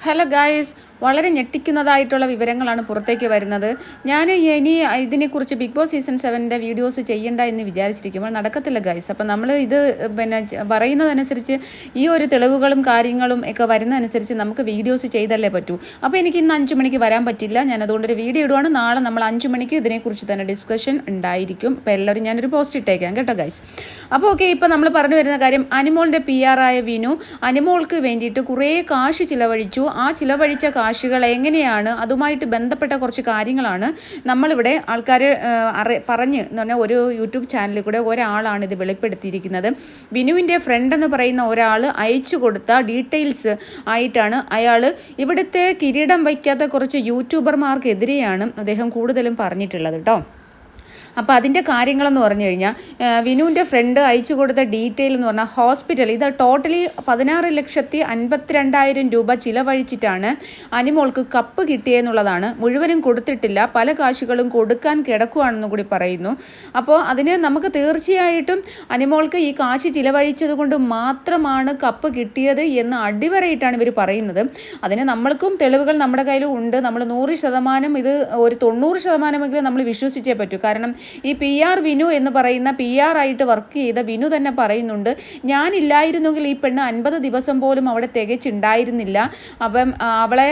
Hello guys, വളരെ ഞെട്ടിക്കുന്നതായിട്ടുള്ള വിവരങ്ങളാണ് പുറത്തേക്ക് വരുന്നത്. ഞാൻ ഇനി ഇതിനെക്കുറിച്ച് ബിഗ് ബോസ് സീസൺ 7ൻ്റെ വീഡിയോസ് ചെയ്യണ്ട എന്ന് വിചാരിച്ചിരിക്കുമ്പോൾ നടക്കത്തില്ല ഗായ്സ്. അപ്പം നമ്മൾ ഇത് പറയുന്നതനുസരിച്ച് ഈ ഒരു തെളിവുകളും കാര്യങ്ങളും ഒക്കെ വരുന്നതനുസരിച്ച് നമുക്ക് വീഡിയോസ് ചെയ്തല്ലേ പറ്റൂ. അപ്പോൾ എനിക്ക് ഇന്ന് 5 മണിക്ക് വരാൻ പറ്റില്ല. ഞാൻ അതുകൊണ്ടൊരു വീഡിയോ ഇടുവാണ്. നാളെ നമ്മൾ 5 മണിക്ക് ഇതിനെക്കുറിച്ച് തന്നെ ഡിസ്കഷൻ ഉണ്ടായിരിക്കും. അപ്പോൾ എല്ലാവരും ഞാനൊരു പോസ്റ്റ് ഇട്ടേക്കാം കേട്ടോ ഗായ്സ്. അപ്പോൾ ഓക്കെ, ഇപ്പോൾ നമ്മൾ പറഞ്ഞു വരുന്ന കാര്യം, അനിമോളിൻ്റെ PR ആയ വിനു അനിമോൾക്ക് വേണ്ടിയിട്ട് കുറേ കാശ് ചിലവഴിച്ചു. ആ ചിലവഴിച്ച കാശുകൾ എങ്ങനെയാണ്, അതുമായിട്ട് ബന്ധപ്പെട്ട കുറച്ച് കാര്യങ്ങളാണ് നമ്മളിവിടെ ആൾക്കാർ പറഞ്ഞ് എന്ന് പറഞ്ഞാൽ ഒരു യൂട്യൂബ് ചാനലിൽ കൂടെ ഒരാളാണ് ഇത് വെളിപ്പെടുത്തിയിരിക്കുന്നത്. വിനുവിൻ്റെ ഫ്രണ്ട് എന്ന് പറയുന്ന ഒരാൾ അയച്ചു കൊടുത്ത ഡീറ്റെയിൽസ് ആയിട്ടാണ് അയാൾ ഇവിടുത്തെ കിരീടം വയ്ക്കാത്ത കുറച്ച് യൂട്യൂബർമാർക്കെതിരെയാണ് അദ്ദേഹം കൂടുതലും പറഞ്ഞിട്ടുള്ളത് കേട്ടോ. അപ്പോൾ അതിൻ്റെ കാര്യങ്ങളെന്ന് പറഞ്ഞു കഴിഞ്ഞാൽ, വിനുവിൻ്റെ ഫ്രണ്ട് അയച്ചു കൊടുത്ത ഡീറ്റെയിൽ എന്ന് പറഞ്ഞാൽ ഹോസ്പിറ്റൽ, ഇത് ടോട്ടലി 16,52,000 രൂപ ചിലവഴിച്ചിട്ടാണ് അനിമോൾക്ക് കപ്പ് കിട്ടിയെന്നുള്ളതാണ്. മുഴുവനും കൊടുത്തിട്ടില്ല, പല കാശുകളും കൊടുക്കാൻ കിടക്കുകയാണെന്നും കൂടി പറയുന്നു. അപ്പോൾ അതിന് നമുക്ക് തീർച്ചയായിട്ടും അനിമോൾക്ക് ഈ കാശ് ചിലവഴിച്ചത് കൊണ്ട് മാത്രമാണ് കപ്പ് കിട്ടിയത് എന്ന് അടിവരയിട്ടാണ് ഇവർ പറയുന്നത്. അതിന് നമ്മൾക്കും തെളിവുകൾ നമ്മുടെ കയ്യിലും ഉണ്ട്. നമ്മൾ 100% ഇത് ഒരു 90% നമ്മൾ വിശ്വസിച്ചേ പറ്റൂ. കാരണം ഈ PR വിനു എന്ന് പറയുന്ന PR ആയിട്ട് വർക്ക് ചെയ്ത വിനു തന്നെ പറയുന്നുണ്ട്, ഞാനില്ലായിരുന്നെങ്കിൽ ഈ പെണ്ണ് 50 ദിവസം പോലും അവിടെ തികച്ചുണ്ടായിരുന്നില്ല, അപ്പം അവളെ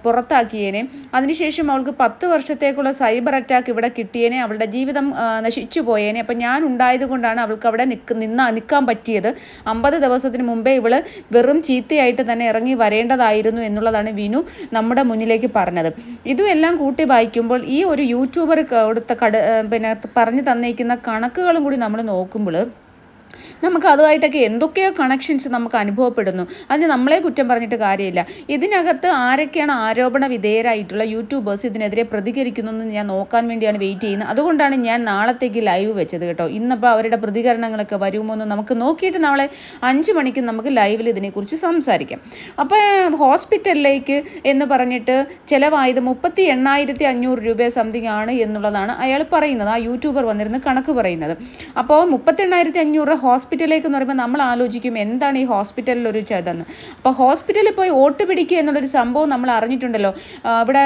പുറത്താക്കിയേനെ, അതിനുശേഷം അവൾക്ക് 10 വർഷത്തേക്കുള്ള സൈബർ അറ്റാക്ക് ഇവിടെ കിട്ടിയേനെ, അവളുടെ ജീവിതം നശിച്ചു പോയേനെ. അപ്പം ഞാൻ ഉണ്ടായത് കൊണ്ടാണ് അവൾക്ക് അവിടെ നിൽക്കാൻ പറ്റിയത്. 50 ദിവസത്തിന് മുമ്പേ ഇവള് വെറും ചീത്തയായിട്ട് തന്നെ ഇറങ്ങി വരേണ്ടതായിരുന്നു എന്നുള്ളതാണ് വിനു നമ്മുടെ മുന്നിലേക്ക് പറഞ്ഞത്. ഇതുമെല്ലാം കൂട്ടി വായിക്കുമ്പോൾ ഈ ഒരു യൂട്യൂബർ കൊടുത്ത പറഞ്ഞു തന്നേക്കുന്ന കണക്കുകളും കൂടി നമ്മൾ നോക്കുമ്പോൾ നമുക്ക് അതുമായിട്ടൊക്കെ എന്തൊക്കെയോ കണക്ഷൻസ് നമുക്ക് അനുഭവപ്പെടുന്നു. അതിന് നമ്മളെ കുറ്റം പറഞ്ഞിട്ട് കാര്യമില്ല. ഇതിനകത്ത് ആരൊക്കെയാണ് ആരോപണ വിധേയരായിട്ടുള്ള യൂട്യൂബേഴ്സ് ഇതിനെതിരെ പ്രതികരിക്കുന്നതെന്ന് ഞാൻ നോക്കാൻ വേണ്ടിയാണ് വെയിറ്റ് ചെയ്യുന്നത്. അതുകൊണ്ടാണ് ഞാൻ നാളത്തേക്ക് ലൈവ് വെച്ചത് കേട്ടോ. ഇന്നിപ്പോൾ അവരുടെ പ്രതികരണങ്ങളൊക്കെ വരുമോ എന്ന് നമുക്ക് നോക്കിയിട്ട് നാളെ 5 മണിക്ക് നമുക്ക് ലൈവിൽ ഇതിനെക്കുറിച്ച് സംസാരിക്കാം. അപ്പോൾ ഹോസ്പിറ്റലിലേക്ക് എന്ന് പറഞ്ഞിട്ട് ചിലവായത് 38,500 രൂപ സംതിങ് ആണ് എന്നുള്ളതാണ് അയാൾ പറയുന്നത്, ആ യൂട്യൂബർ വന്നിരുന്ന് കണക്ക് പറയുന്നത്. അപ്പോൾ 38,500 ഹോസ്പിറ്റലിലേക്ക് എന്ന് പറയുമ്പോൾ നമ്മൾ ആലോചിക്കും എന്താണ് ഈ ഹോസ്പിറ്റലിൽ ഒരു ഇതെന്ന്. അപ്പോൾ ഹോസ്പിറ്റലിൽ പോയി വോട്ട് പിടിക്കുക എന്നുള്ളൊരു സംഭവം നമ്മൾ അറിഞ്ഞിട്ടുണ്ടല്ലോ. ഇവിടെ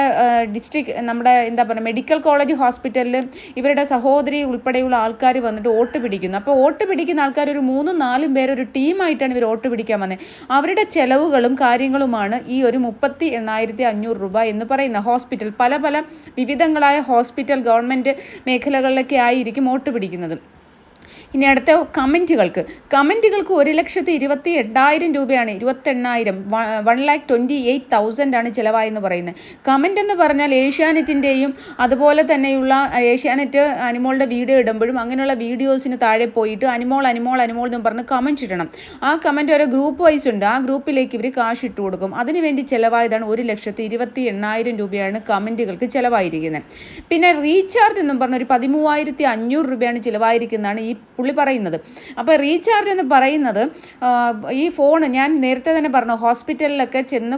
നമ്മുടെ എന്താ പറയുക, മെഡിക്കൽ കോളേജ് ഹോസ്പിറ്റലിൽ ഇവരുടെ സഹോദരി ഉൾപ്പെടെയുള്ള ആൾക്കാർ വന്നിട്ട് വോട്ട് പിടിക്കുന്നു. അപ്പോൾ വോട്ട് പിടിക്കുന്ന ആൾക്കാർ ഒരു 3-4 പേര് ഒരു ടീമായിട്ടാണ് ഇവർ വോട്ട് പിടിക്കാൻ വന്നത്. അവരുടെ ചെലവുകളും കാര്യങ്ങളുമാണ് ഈ ഒരു 38,500 രൂപ എന്ന് പറയുന്ന ഹോസ്പിറ്റൽ. പല വിവിധങ്ങളായ ഹോസ്പിറ്റൽ ഗവൺമെൻറ് മേഖലകളിലൊക്കെ ആയിരിക്കും വോട്ട് പിടിക്കുന്നത്. ഇനി അടുത്ത കമൻറ്റുകൾക്ക് 1,28,000 രൂപയാണ്, 28,000 1,28,000 ആണ് ചിലവായെന്ന് പറയുന്നത്. കമൻറ്റ് എന്ന് പറഞ്ഞാൽ ഏഷ്യാനെറ്റിൻ്റെയും അതുപോലെ തന്നെയുള്ള ഏഷ്യാനെറ്റ് അനിമോളുടെ വീഡിയോ ഇടുമ്പോഴും അങ്ങനെയുള്ള വീഡിയോസിന് താഴെ പോയിട്ട് അനിമോൾ എന്ന് പറഞ്ഞ് കമൻറ്റ് ഇടണം. ആ കമൻറ്റ് ഒരു ഗ്രൂപ്പ് വൈസ് ഉണ്ട്, ആ ഗ്രൂപ്പിലേക്ക് ഇവർ കാശ് ഇട്ട് കൊടുക്കും. അതിനുവേണ്ടി ചിലവായതാണ് 1,28,000 രൂപയാണ് കമൻറ്റുകൾക്ക് ചിലവായിരിക്കുന്നത്. പിന്നെ റീചാർജ് എന്നും പറഞ്ഞ ഒരു 13,500 രൂപയാണ് ചിലവായിരിക്കുന്നതാണ് ഈ പുള്ളി പറയുന്നത്. അപ്പോൾ റീചാർജ് എന്ന് പറയുന്നത് ഈ ഫോൺ, ഞാൻ നേരത്തെ തന്നെ പറഞ്ഞു, ഹോസ്പിറ്റലിലൊക്കെ ചെന്ന്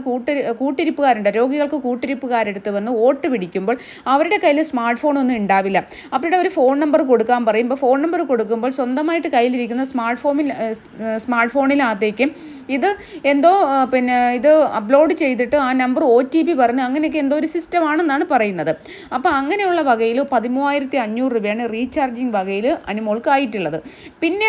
കൂട്ടിരിപ്പുകാരുണ്ട്, രോഗികൾക്ക് കൂട്ടിരിപ്പുകാരെടുത്ത് വന്ന് വോട്ട് പിടിക്കുമ്പോൾ അവരുടെ കയ്യിൽ സ്മാർട്ട് ഫോണൊന്നും ഉണ്ടാവില്ല. അവരുടെ ഒരു ഫോൺ നമ്പർ കൊടുക്കാൻ പറയും. ഇപ്പോൾ ഫോൺ നമ്പർ കൊടുക്കുമ്പോൾ സ്വന്തമായിട്ട് കയ്യിലിരിക്കുന്ന സ്മാർട്ട് ഫോണിനകത്തേക്ക് ഇത് എന്തോ ഇത് അപ്ലോഡ് ചെയ്തിട്ട് ആ നമ്പർ OTP പറഞ്ഞ് അങ്ങനെയൊക്കെ എന്തോ ഒരു സിസ്റ്റം ആണെന്നാണ് പറയുന്നത്. അപ്പോൾ അങ്ങനെയുള്ള വകയിൽ 13,500 രൂപയാണ് റീചാർജിങ് വകയിൽ അനിമോൾക്ക് ആയിട്ടുള്ളത്. പിന്നെ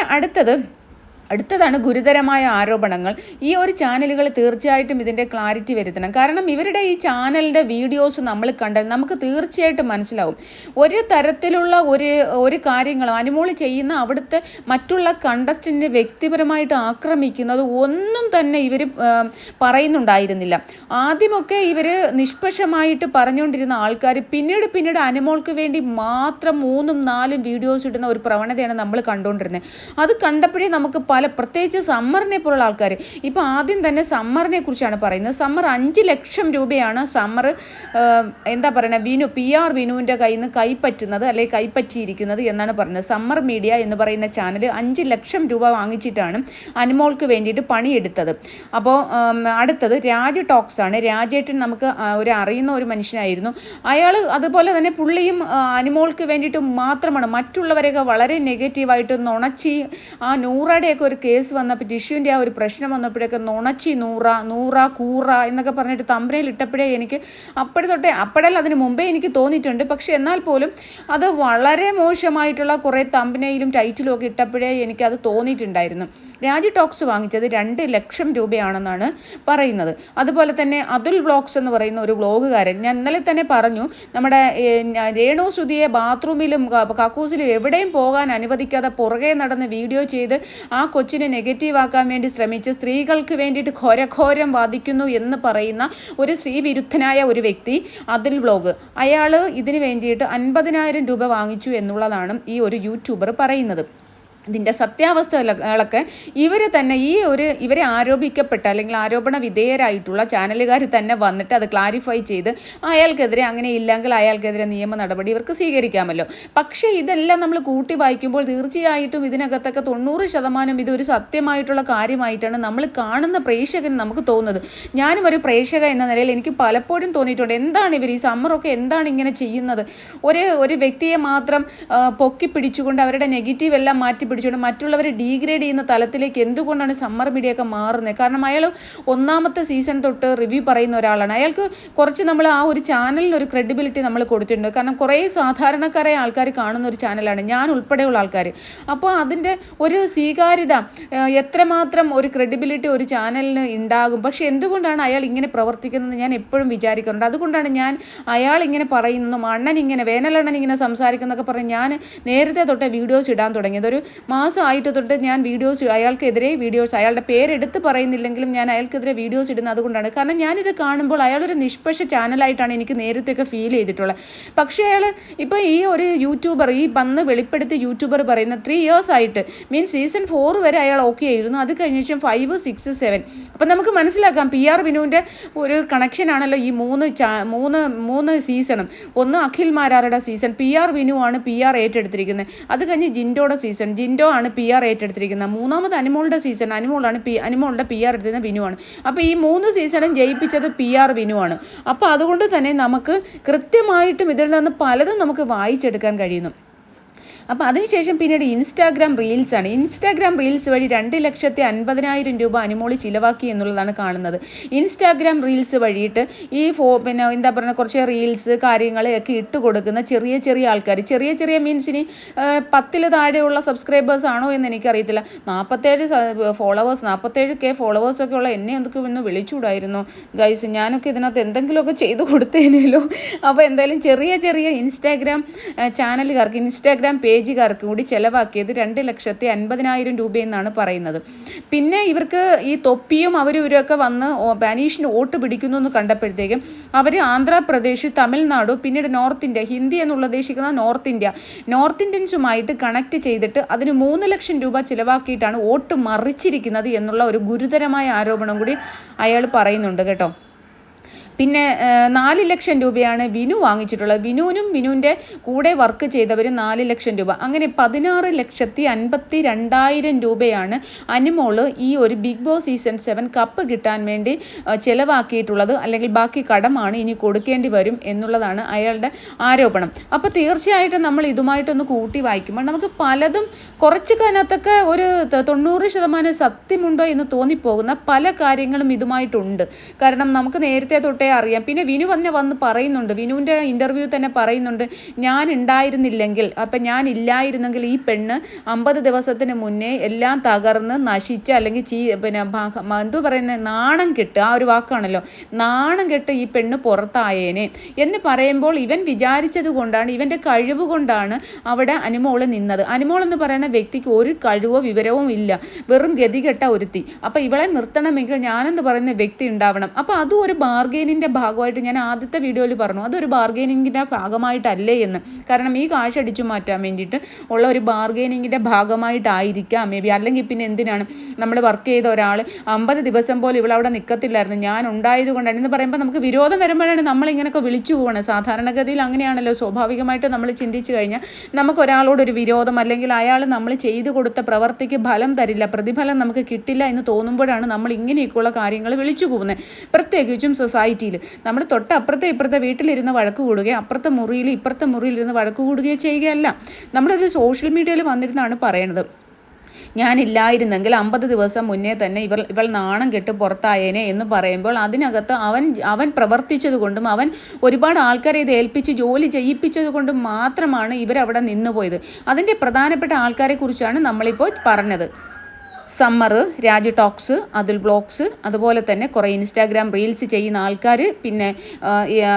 അടുത്തതാണ് ഗുരുതരമായ ആരോപണങ്ങൾ. ഈ ഒരു ചാനലുകൾ തീർച്ചയായിട്ടും ഇതിൻ്റെ ക്ലാരിറ്റി വരുത്തണം. കാരണം ഇവരുടെ ഈ ചാനലിൻ്റെ വീഡിയോസ് നമ്മൾ കണ്ടാൽ നമുക്ക് തീർച്ചയായിട്ടും മനസ്സിലാവും ഒരു തരത്തിലുള്ള ഒരു കാര്യങ്ങളും അനിമോൾ ചെയ്യുന്ന അവിടുത്തെ മറ്റുള്ള കണ്ടസ്റ്റൻറ്റിനെ വ്യക്തിപരമായിട്ട് ആക്രമിക്കുന്നത് ഒന്നും തന്നെ ഇവർ പറയുന്നുണ്ടായിരുന്നില്ല. ആദ്യമൊക്കെ ഇവർ നിഷ്പക്ഷമായിട്ട് പറഞ്ഞുകൊണ്ടിരുന്ന ആൾക്കാർ പിന്നീട് അനിമോൾക്ക് വേണ്ടി മാത്രം 3-4 വീഡിയോസ് ഇടുന്ന ഒരു പ്രവണതയാണ് നമ്മൾ കണ്ടുകൊണ്ടിരുന്നത്. അത് കണ്ടപ്പോഴേ നമുക്ക് പ്രത്യേകിച്ച് സമ്മറിനെ പോലുള്ള ആൾക്കാർ, ഇപ്പോൾ ആദ്യം തന്നെ സമ്മറിനെ കുറിച്ചാണ് പറയുന്നത്. സമ്മർ 5 ലക്ഷം രൂപയാണ് സമ്മർ എന്താ പറയുക PR വിനുവിൻ്റെ കയ്യിൽ നിന്ന് കൈപ്പറ്റിയിരിക്കുന്നത് എന്നാണ് പറയുന്നത്. സമ്മർ മീഡിയ എന്ന് പറയുന്ന ചാനൽ 5 ലക്ഷം രൂപ വാങ്ങിച്ചിട്ടാണ് അനിമോൾക്ക് വേണ്ടിയിട്ട് പണിയെടുത്തത്. അപ്പോൾ അടുത്തത് രാജ് ടോക്സ് ആണ്. രാജേട്ടൻ നമുക്ക് അറിയുന്ന ഒരു മനുഷ്യനായിരുന്നു അയാൾ. അതുപോലെ തന്നെ പുള്ളിയും അനിമോൾക്ക് വേണ്ടിയിട്ട് മാത്രമാണ്, മറ്റുള്ളവരെയൊക്കെ വളരെ നെഗറ്റീവായിട്ട് നുണച്ചി ആ നൂറയുടെയൊക്കെ ഒരു കേസ് വന്നപ്പോൾ ടിഷ്യൂവിൻ്റെ ആ ഒരു പ്രശ്നം വന്നപ്പോഴൊക്കെ നുണച്ചി നൂറ കൂറ എന്നൊക്കെ പറഞ്ഞിട്ട് തമ്പനയിൽ ഇട്ടപ്പോഴേ എനിക്ക് അപ്പോഴല്ല അതിന് മുമ്പേ എനിക്ക് തോന്നിയിട്ടുണ്ട്. പക്ഷേ എന്നാൽ പോലും അത് വളരെ മോശമായിട്ടുള്ള കുറേ തമ്പനയിലും ടൈറ്റിലും ഒക്കെ ഇട്ടപ്പോഴേ എനിക്കത് തോന്നിയിട്ടുണ്ടായിരുന്നു. രാജി ടോക്സ് വാങ്ങിച്ചത് 2 ലക്ഷം രൂപയാണെന്നാണ് പറയുന്നത്. അതുപോലെ തന്നെ അതുൽ വ്ളോഗ്സ് എന്ന് പറയുന്ന ഒരു വ്ളോഗുകാരൻ, ഞാൻ ഇന്നലെ തന്നെ പറഞ്ഞു, നമ്മുടെ രേണു സുധിയെ ബാത്റൂമിലും കക്കൂസിലും എവിടെയും പോകാൻ അനുവദിക്കാതെ പുറകെ നടന്ന് വീഡിയോ ചെയ്ത് ആ കൊച്ചിനെ നെഗറ്റീവ് ആക്കാൻ വേണ്ടി ശ്രമിച്ച് സ്ത്രീകൾക്ക് വേണ്ടിയിട്ട് ഘോരഘോരം വാദിക്കുന്നു എന്ന് പറയുന്ന ഒരു സ്ത്രീവിരുദ്ധനായ ഒരു വ്യക്തി അതുൽ വ്ളോഗ്, അയാൾ ഇതിന് വേണ്ടിയിട്ട് 50,000 രൂപ വാങ്ങിച്ചു എന്നുള്ളതാണ് ഈ ഒരു യൂട്യൂബർ പറയുന്നത്. ഇതിൻ്റെ സത്യാവസ്ഥകളൊക്കെ ഇവരെ ആരോപിക്കപ്പെട്ട അല്ലെങ്കിൽ ആരോപണ വിധേയരായിട്ടുള്ള ചാനലുകാർ തന്നെ വന്നിട്ട് അത് ക്ലാരിഫൈ ചെയ്ത് അയാൾക്കെതിരെ അങ്ങനെ ഇല്ലെങ്കിൽ അയാൾക്കെതിരെ നിയമ നടപടി ഇവർക്ക് സ്വീകരിക്കാമല്ലോ. പക്ഷേ ഇതെല്ലാം നമ്മൾ കൂട്ടി വായിക്കുമ്പോൾ തീർച്ചയായിട്ടും ഇതിനകത്തൊക്കെ 90% ഇതൊരു സത്യമായിട്ടുള്ള കാര്യമായിട്ടാണ് നമ്മൾ കാണുന്ന പ്രേക്ഷകന് നമുക്ക് തോന്നുന്നത്. ഞാനും ഒരു പ്രേക്ഷക എന്ന നിലയിൽ എനിക്ക് പലപ്പോഴും തോന്നിയിട്ടുണ്ട്, എന്താണ് ഇവർ ഈ സമ്മറൊക്കെ എന്താണ് ഇങ്ങനെ ചെയ്യുന്നത്? ഒരു വ്യക്തിയെ മാത്രം പൊക്കി പിടിച്ചുകൊണ്ട് അവരുടെ നെഗറ്റീവ് എല്ലാം മാറ്റി പിടിച്ചുകൊണ്ട് മറ്റുള്ളവരെ ഡീഗ്രേഡ് ചെയ്യുന്ന തലത്തിലേക്ക് എന്തുകൊണ്ടാണ് സമ്മർ മീഡിയ ഒക്കെ മാറുന്നത്? കാരണം അയാൾ 1ാമത്തെ സീസൺ തൊട്ട് റിവ്യൂ പറയുന്ന ഒരാളാണ്. അയാൾക്ക് കുറച്ച് നമ്മൾ ആ ഒരു ചാനലിന് ഒരു ക്രെഡിബിലിറ്റി നമ്മൾ കൊടുത്തിട്ടുണ്ട്. കാരണം കുറേ സാധാരണക്കാരായ ആൾക്കാർ കാണുന്ന ഒരു ചാനലാണ്, ഞാൻ ഉൾപ്പെടെയുള്ള ആൾക്കാർ. അപ്പോൾ അതിൻ്റെ ഒരു സ്വീകാര്യത, എത്രമാത്രം ഒരു ക്രെഡിബിലിറ്റി ഒരു ചാനലിന് ഉണ്ടാകും. പക്ഷേ എന്തുകൊണ്ടാണ് അയാൾ ഇങ്ങനെ പ്രവർത്തിക്കുന്നത് ഞാൻ എപ്പോഴും വിചാരിക്കാറുണ്ട്. അതുകൊണ്ടാണ് ഞാൻ അയാൾ ഇങ്ങനെ പറയുന്നതും വേനലണ്ണൻ ഇങ്ങനെ സംസാരിക്കുന്നതൊക്കെ പറഞ്ഞ് ഞാൻ നേരത്തെ തൊട്ടേ വീഡിയോസ് ഇടാൻ തുടങ്ങിയത്. ഒരു മാസമായിട്ട് തൊട്ട് ഞാൻ അയാളുടെ പേരെടുത്ത് പറയുന്നില്ലെങ്കിലും ഞാൻ അയാൾക്കെതിരെ വീഡിയോസ് ഇടുന്നത് അതുകൊണ്ടാണ്. കാരണം ഞാനിത് കാണുമ്പോൾ അയാളൊരു നിഷ്പക്ഷ ചാനലായിട്ടാണ് എനിക്ക് നേരത്തെയൊക്കെ ഫീൽ ചെയ്തിട്ടുള്ളത്. പക്ഷേ അയാൾ ഇപ്പോൾ ഈ ഒരു യൂട്യൂബർ, ഈ വന്ന് വെളിപ്പെടുത്തി യൂട്യൂബർ പറയുന്ന 3 years ആയിട്ട്, മീൻസ് സീസൺ 4 വരെ അയാൾ ഓക്കെ ആയിരുന്നു. അത് കഴിഞ്ഞ ശേഷം 5, 6, 7 അപ്പം നമുക്ക് മനസ്സിലാക്കാം PR വിനുവിൻ്റെ ഒരു കണക്ഷനാണല്ലോ ഈ 3 സീസണും. ഒന്ന് അഖിൽ മാരാറുടെ സീസൺ, PR വിനുവാണ് PR ഏറ്റെടുത്തിരിക്കുന്നത്. അത് കഴിഞ്ഞ് ജിൻഡോയുടെ സീസൺ, ജിൻഡോ ആണ് PR ഏറ്റെടുത്തിരിക്കുന്നത്. 3ാമത് അനിമോളുടെ സീസൺ, അനിമോളുടെ PR എടുത്തിരുന്ന വിനുവാണ്. അപ്പോൾ ഈ 3 സീസണും ജയിപ്പിച്ചത് PR വിനുവാണ്. അപ്പോൾ അതുകൊണ്ട് തന്നെ നമുക്ക് കൃത്യമായിട്ടും ഇതിൽ നിന്ന് പലതും നമുക്ക് വായിച്ചെടുക്കാൻ കഴിയുന്നു. അപ്പോൾ അതിനുശേഷം പിന്നീട് ഇൻസ്റ്റാഗ്രാം റീൽസാണ്. ഇൻസ്റ്റാഗ്രാം റീൽസ് വഴി 2,50,000 രൂപ അനിമോൾ ചിലവാക്കി എന്നുള്ളതാണ് കാണുന്നത്. ഇൻസ്റ്റാഗ്രാം റീൽസ് വഴിയിട്ട് ഈ എന്താ പറയുക, കുറച്ച് റീൽസ് കാര്യങ്ങളൊക്കെ ഇട്ട് കൊടുക്കുന്ന ചെറിയ ആൾക്കാർ, ചെറിയ മീൻസ് ഇനി 10 താഴെയുള്ള സബ്സ്ക്രൈബേഴ്സ് ആണോ എന്ന് എനിക്കറിയത്തില്ല. 47K ഫോളോവേഴ്സൊക്കെ ഉള്ള എന്നെ എന്തൊക്കെ ഒന്ന് വിളിച്ചുകൂടായിരുന്നു ഗൈസ്, ഞാനൊക്കെ ഇതിനകത്ത് എന്തെങ്കിലുമൊക്കെ ചെയ്ത് കൊടുത്തേനല്ലോ. അപ്പോൾ എന്തായാലും ചെറിയ ഇൻസ്റ്റാഗ്രാം ചാനലുകാർക്ക്, ഇൻസ്റ്റാഗ്രാം പേജുകാർക്ക് കൂടി ചിലവാക്കിയത് 2,50,000 രൂപയെന്നാണ് പറയുന്നത്. പിന്നെ ഇവർക്ക് ഈ തൊപ്പിയും ഇവരൊക്കെ വന്ന് അനീഷിന് വോട്ട് പിടിക്കുന്നു എന്ന് കണ്ടപ്പോഴത്തേക്കും അവർ ആന്ധ്രാപ്രദേശ്, തമിഴ്നാട്, പിന്നീട് നോർത്ത് ഇന്ത്യ, ഹിന്ദി എന്നുള്ള ഉദ്ദേശിക്കുന്ന നോർത്ത് ഇന്ത്യൻസുമായിട്ട് കണക്ട് ചെയ്തിട്ട് അതിന് 3 ലക്ഷം രൂപ ചിലവാക്കിയിട്ടാണ് വോട്ട് മറിച്ചിരിക്കുന്നത് എന്നുള്ള ഒരു ഗുരുതരമായ ആരോപണം കൂടി അയാൾ പറയുന്നുണ്ട് കേട്ടോ. പിന്നെ 4 ലക്ഷം രൂപയാണ് വിനു വാങ്ങിച്ചിട്ടുള്ളത്. വിനുവിനും വിനുവിൻ്റെ കൂടെ വർക്ക് ചെയ്തവർ 4 ലക്ഷം രൂപ. അങ്ങനെ 16,52,000 രൂപയാണ് അനിമോള് ഈ ഒരു ബിഗ് ബോസ് സീസൺ 7 കപ്പ് കിട്ടാൻ വേണ്ടി ചിലവാക്കിയിട്ടുള്ളത്. അല്ലെങ്കിൽ ബാക്കി കടമാണ് ഇനി കൊടുക്കേണ്ടി വരും എന്നുള്ളതാണ് അയാളുടെ ആരോപണം. അപ്പോൾ തീർച്ചയായിട്ടും നമ്മൾ ഇതുമായിട്ടൊന്ന് കൂട്ടി വായിക്കുമ്പോൾ നമുക്ക് പലതും കുറച്ച് അതിനകത്തൊക്കെ ഒരു 90% സത്യമുണ്ടോ എന്ന് തോന്നിപ്പോകുന്ന പല കാര്യങ്ങളും ഇതുമായിട്ടുണ്ട്. കാരണം നമുക്ക് നേരത്തെ തൊട്ടേ അറിയാം. പിന്നെ വിനു വന്ന് പറയുന്നുണ്ട്, വിനുവിൻ്റെ ഇൻ്റർവ്യൂ തന്നെ പറയുന്നുണ്ട്, ഞാൻ ഇല്ലായിരുന്നെങ്കിൽ ഈ പെണ്ണ് 50 ദിവസത്തിന് മുന്നേ എല്ലാം തകർന്ന് നശിച്ച് അല്ലെങ്കിൽ നാണം കെട്ട്, ആ ഒരു വാക്കാണല്ലോ, നാണം കെട്ട് ഈ പെണ്ണ് പുറത്തായേനെ എന്ന് പറയുമ്പോൾ ഇവൻ വിചാരിച്ചത് കൊണ്ടാണ്, ഇവൻ്റെ കഴിവ് കൊണ്ടാണ് അവിടെ അനിമോൾ നിന്നത്. അനിമോൾ എന്ന് പറയുന്ന വ്യക്തിക്ക് ഒരു കഴിവോ വിവരവും ഇല്ല, വെറും ഗതികെട്ട ഒരുത്തി. അപ്പോൾ ഇവളെ നിർത്തണമെങ്കിൽ ഞാനെന്ന് പറയുന്ന വ്യക്തി ഉണ്ടാവണം. അപ്പോൾ അതും ഒരു ബാർഗെയിനിൻ്റെ ഭാഗമായിട്ട് ഞാൻ ആദ്യത്തെ വീഡിയോയിൽ പറഞ്ഞു, അതൊരു ബാർഗെയിനിങ്ങിൻ്റെ ഭാഗമായിട്ടല്ലേ എന്ന്. കാരണം ഈ കാശ് അടിച്ചു മാറ്റാൻ വേണ്ടിയിട്ട് ഉള്ള ഒരു ബാർഗെയിനിങ്ങിൻ്റെ ഭാഗമായിട്ടായിരിക്കാം മേ ബി. അല്ലെങ്കിൽ പിന്നെ എന്തിനാണ് നമ്മൾ വർക്ക് ചെയ്ത ഒരാൾ 50 ദിവസം പോലും ഇവളവിടെ നിൽക്കത്തില്ലായിരുന്നു, ഞാൻ ഉണ്ടായത് കൊണ്ടാണ് എന്ന് പറയുമ്പോൾ നമുക്ക് വിരോധം വരുമ്പോഴാണ് നമ്മളിങ്ങനെയൊക്കെ വിളിച്ചു പോകണം. സാധാരണഗതിയിൽ അങ്ങനെയാണല്ലോ, സ്വാഭാവികമായിട്ട് നമ്മൾ ചിന്തിച്ചു കഴിഞ്ഞാൽ നമുക്ക് ഒരാളോടൊരു വിരോധം, അല്ലെങ്കിൽ അയാൾ നമ്മൾ ചെയ്തു കൊടുത്ത പ്രവർത്തിക്ക് ഫലം തരില്ല, പ്രതിഫലം നമുക്ക് കിട്ടില്ല എന്ന് തോന്നുമ്പോഴാണ് നമ്മൾ ഇങ്ങനെയൊക്കെയുള്ള കാര്യങ്ങൾ വിളിച്ചു പോകുന്നത്. പ്രത്യേകിച്ചും സൊസൈറ്റിയിൽ നമ്മൾ തൊട്ടപ്പുറത്തെ ഇപ്പുറത്തെ വീട്ടിലിരുന്ന് വഴക്ക് കൂടുകയോ അപ്പുറത്തെ മുറിയിൽ ഇപ്പുറത്തെ മുറിയിലിരുന്ന് വഴക്ക് കൂടുകയോ ചെയ്യുകയല്ല. നമ്മളത് സോഷ്യൽ മീഡിയയിൽ വന്നിരുന്നാണ് പറയണത്. ഞാനില്ലായിരുന്നെങ്കിൽ 50 ദിവസം മുന്നേ തന്നെ ഇവൾ നാണം കെട്ട് പുറത്തായേനെ എന്ന് പറയുമ്പോൾ അതിനകത്ത് അവൻ പ്രവർത്തിച്ചത് കൊണ്ടും അവൻ ഒരുപാട് ആൾക്കാരെ ഇത് ഏൽപ്പിച്ച് ജോലി ചെയ്യിപ്പിച്ചത് കൊണ്ടും മാത്രമാണ് ഇവരവിടെ നിന്നുപോയത്. അതിൻ്റെ പ്രധാനപ്പെട്ട ആൾക്കാരെ കുറിച്ചാണ് നമ്മളിപ്പോൾ പറഞ്ഞത്. Summer, Raju talks, Athul blogs, അതുപോലെ തന്നെ കുറേ ഇൻസ്റ്റാഗ്രാം റീൽസ് ചെയ്യുന്ന ആൾക്കാർ, പിന്നെ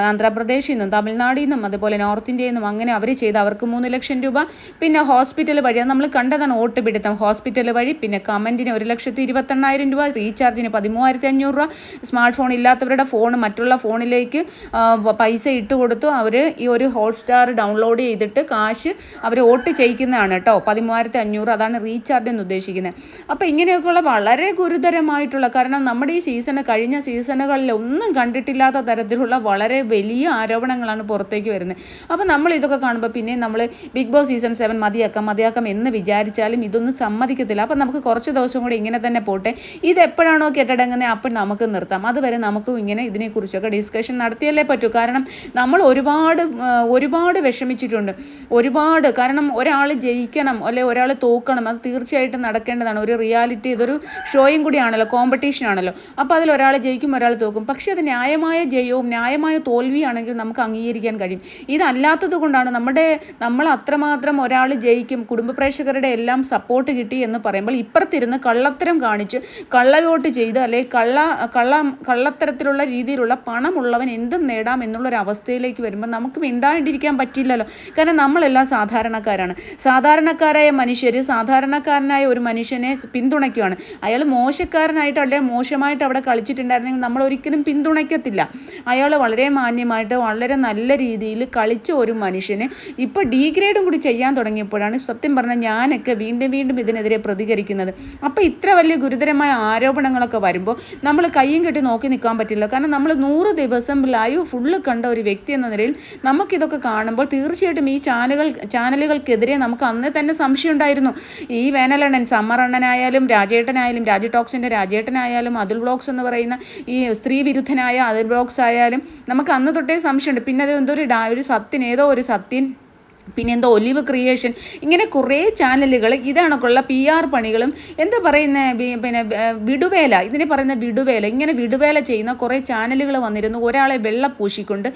ആന്ധ്രാപ്രദേശിൽ നിന്നും തമിഴ്നാടിൽ നിന്നും അതുപോലെ നോർത്ത് ഇന്ത്യയിൽ നിന്നും അങ്ങനെ അവർ ചെയ്ത് അവർക്ക് 3 ലക്ഷം രൂപ. പിന്നെ ഹോസ്പിറ്റൽ വഴി, അത് നമ്മൾ കണ്ടതാണ് ഓട്ടുപിടുത്തം, ഹോസ്പിറ്റൽ വഴി. പിന്നെ കമൻറ്റിന് 1,28,000 രൂപ, റീചാർജിന് 13,500 രൂപ. സ്മാർട്ട് ഫോൺ ഇല്ലാത്തവരുടെ ഫോൺ മറ്റുള്ള ഫോണിലേക്ക് പൈസ ഇട്ട് കൊടുത്തു. അവർ ഈ ഒരു ഹോട്ട്സ്റ്റാർ ഡൗൺലോഡ് ചെയ്തിട്ട് കാശ് അവർ വോട്ട് ചെയ്യിക്കുന്നതാണ് കേട്ടോ. 13,500 അതാണ് റീചാർജ് എന്ന് ഉദ്ദേശിക്കുന്നത്. അപ്പോൾ ഇങ്ങനെയൊക്കെയുള്ള വളരെ ഗുരുതരമായിട്ടുള്ള, കാരണം നമ്മുടെ ഈ കഴിഞ്ഞ സീസണുകളിൽ ഒന്നും കണ്ടിട്ടില്ലാത്ത തരത്തിലുള്ള വളരെ വലിയ ആരോപണങ്ങളാണ് പുറത്തേക്ക് വരുന്നത്. അപ്പോൾ നമ്മൾ ഇതൊക്കെ കാണുമ്പോൾ പിന്നെ നമ്മൾ ബിഗ് ബോസ് സീസൺ 7 മതിയാക്കാം എന്ന് വിചാരിച്ചാലും ഇതൊന്നും സമ്മതിക്കത്തില്ല. അപ്പോൾ നമുക്ക് കുറച്ച് ദിവസം കൂടി ഇങ്ങനെ തന്നെ പോട്ടെ, ഇതെപ്പോഴാണോ കെട്ടടങ്ങുന്നത് അപ്പോൾ നമുക്ക് നിർത്താം. അതുവരെ നമുക്കും ഇങ്ങനെ ഇതിനെക്കുറിച്ചൊക്കെ ഡിസ്കഷൻ നടത്തിയല്ലേ പറ്റൂ. കാരണം നമ്മൾ ഒരുപാട് വിഷമിച്ചിട്ടുണ്ട്, ഒരുപാട്. കാരണം ഒരാൾ ജയിക്കണം അല്ലെങ്കിൽ ഒരാൾ തോക്കണം, അത് തീർച്ചയായിട്ടും നടക്കേണ്ടതാണ്. ഒരു റിയാലിറ്റി, ഇതൊരു ഷോയും കൂടിയാണല്ലോ, കോമ്പറ്റീഷൻ ആണല്ലോ. അപ്പോൾ അതിൽ ഒരാൾ ജയിക്കും, ഒരാൾ തോക്കും. പക്ഷേ അത് ന്യായമായ ജയവും ന്യായമായ തോൽവിയാണെങ്കിൽ നമുക്ക് അംഗീകരിക്കാൻ കഴിയും. ഇതല്ലാത്തത് കൊണ്ടാണ് നമ്മൾ അത്രമാത്രം ഒരാൾ ജയിക്കും, കുടുംബ പ്രേക്ഷകരുടെ എല്ലാം സപ്പോർട്ട് കിട്ടി എന്ന് പറയുമ്പോൾ ഇപ്പുറത്തിരുന്ന് കള്ളത്തരം കാണിച്ച് കള്ളവോട്ട് ചെയ്ത് അല്ലെങ്കിൽ കള്ളത്തരത്തിലുള്ള രീതിയിലുള്ള പണമുള്ളവൻ എന്തും നേടാം എന്നുള്ളൊരവസ്ഥയിലേക്ക് വരുമ്പോൾ നമുക്ക് മിണ്ടാണ്ടിരിക്കാൻ പറ്റില്ലല്ലോ. കാരണം നമ്മളെല്ലാം സാധാരണക്കാരായ മനുഷ്യർ സാധാരണക്കാരനായ ഒരു മനുഷ്യനെ പിന്തുണയ്ക്കുകയാണ്. അയാൾ മോശക്കാരനായിട്ട് അല്ലെങ്കിൽ മോശമായിട്ട് അവിടെ കളിച്ചിട്ടുണ്ടായിരുന്നെങ്കിൽ നമ്മൾ ഒരിക്കലും പിന്തുണയ്ക്കത്തില്ല. അയാൾ വളരെ മാന്യമായിട്ട് വളരെ നല്ല രീതിയിൽ കളിച്ച ഒരു മനുഷ്യന് ഇപ്പോൾ ഡീഗ്രേഡും കൂടി ചെയ്യാൻ തുടങ്ങിയപ്പോഴാണ് സത്യം പറഞ്ഞാൽ ഞാനൊക്കെ വീണ്ടും ഇതിനെതിരെ പ്രതികരിക്കുന്നത്. അപ്പോൾ ഇത്ര വലിയ ഗുരുതരമായ ആരോപണങ്ങളൊക്കെ വരുമ്പോൾ നമ്മൾ കയ്യും കെട്ടി നോക്കി നിൽക്കാൻ പറ്റില്ല. കാരണം നമ്മൾ 100 ദിവസം ലൈവ് ഫുള്ള് കണ്ട ഒരു വ്യക്തി എന്ന നിലയിൽ നമുക്കിതൊക്കെ കാണുമ്പോൾ തീർച്ചയായിട്ടും ഈ ചാനലുകൾക്കെതിരെ നമുക്ക് അന്നേ തന്നെ സംശയം ഉണ്ടായിരുന്നു. ഈ വേനലണ്ണൻ, സമ്മറണ്ണനായാലും രാജേട്ടനായാലും, രാജു ടോക്സിൻ്റെ രാജേട്ടനായാലും, അതുൽ ബ്ലോഗ്സ് എന്ന് പറയുന്ന ഈ സ്ത്രീ വിരുദ്ധനായ അതുൽ ബ്ലോഗ്സ് ആയാലും നമുക്ക് അന്ന് തൊട്ടേ സംശയമുണ്ട്. പിന്നെ അത് ഏതോ ഒരു സത്യൻ, പിന്നെ എന്തോ ഒലിവ് ക്രിയേഷൻ, ഇങ്ങനെ കുറേ ചാനലുകൾ ഇതാണൊക്കെയുള്ള PR പണികളും എന്താ പറയുന്നത്, പിന്നെ വിടുവേല, ഇതിനെ പറയുന്ന വിടുവേല, ഇങ്ങനെ വിടുവേല ചെയ്യുന്ന കുറേ ചാനലുകൾ വന്നിരുന്നു. ഒരാളെ വെള്ള പൂശിക്കൊണ്ട്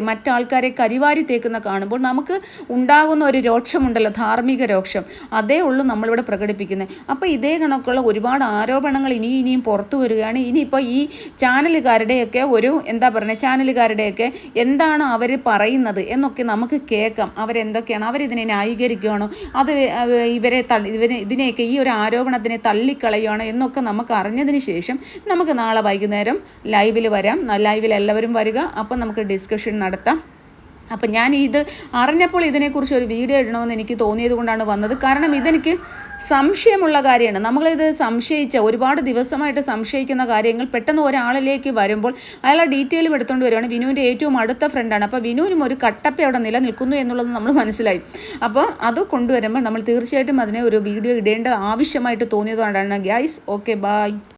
മറ്റാൾക്കാരെ കരിവാരി തേക്കുന്ന കാണുമ്പോൾ നമുക്ക് ഉണ്ടാകുന്ന ഒരു രോക്ഷമുണ്ടല്ലോ, ധാർമ്മിക രോക്ഷം, അതേ ഉള്ളൂ നമ്മളിവിടെ പ്രകടിപ്പിക്കുന്നത്. അപ്പോൾ ഇതേ കണക്കുള്ള ഒരുപാട് ആരോപണങ്ങൾ ഇനിയും പുറത്തു വരികയാണ്. ഇനിയിപ്പോൾ ഈ ചാനലുകാരുടെയൊക്കെ ചാനലുകാരുടെയൊക്കെ എന്താണ് അവർ പറയുന്നത് എന്നൊക്കെ നമുക്ക് കേൾക്കാം. അവരെന്തൊക്കെയാണ്, അവരിതിനെ ന്യായീകരിക്കുകയാണോ, അത് ഇതിനെയൊക്കെ ഈ ഒരു ആരോപണത്തിനെ തള്ളിക്കളയുകയാണോ എന്നൊക്കെ നമുക്ക് അറിഞ്ഞതിന് ശേഷം നമുക്ക് നാളെ വൈകുന്നേരം ലൈവിൽ വരാം. ലൈവിൽ എല്ലാവരും വരിക. അപ്പം നമുക്ക് ഡിസ്കഷൻ നടത്താം. അപ്പം ഞാൻ ഇത് അറിഞ്ഞപ്പോൾ ഇതിനെക്കുറിച്ച് ഒരു വീഡിയോ ഇടണമെന്ന് എനിക്ക് തോന്നിയത് കൊണ്ടാണ് വന്നത്. കാരണം ഇതെനിക്ക് സംശയമുള്ള കാര്യമാണ്. നമ്മളിത് ഒരുപാട് ദിവസമായിട്ട് സംശയിക്കുന്ന കാര്യങ്ങൾ പെട്ടെന്ന് ഒരാളിലേക്ക് വരുമ്പോൾ അയാളെ ഡീറ്റെയിലും എടുത്തുകൊണ്ട് വരികയാണ്. വിനുവിൻ്റെ ഏറ്റവും അടുത്ത ഫ്രണ്ടാണ്. അപ്പോൾ വിനുവിനും ഒരു കട്ടപ്പ അവിടെ നിലനിൽക്കുന്നു എന്നുള്ളത് നമ്മൾ മനസ്സിലായി. അപ്പോൾ അത് കൊണ്ടുവരുമ്പോൾ നമ്മൾ തീർച്ചയായിട്ടും അതിനെ ഒരു വീഡിയോ ഇടേണ്ടത് ആവശ്യമായിട്ട് തോന്നിയതുകൊണ്ടാണ്. Guys, okay, by.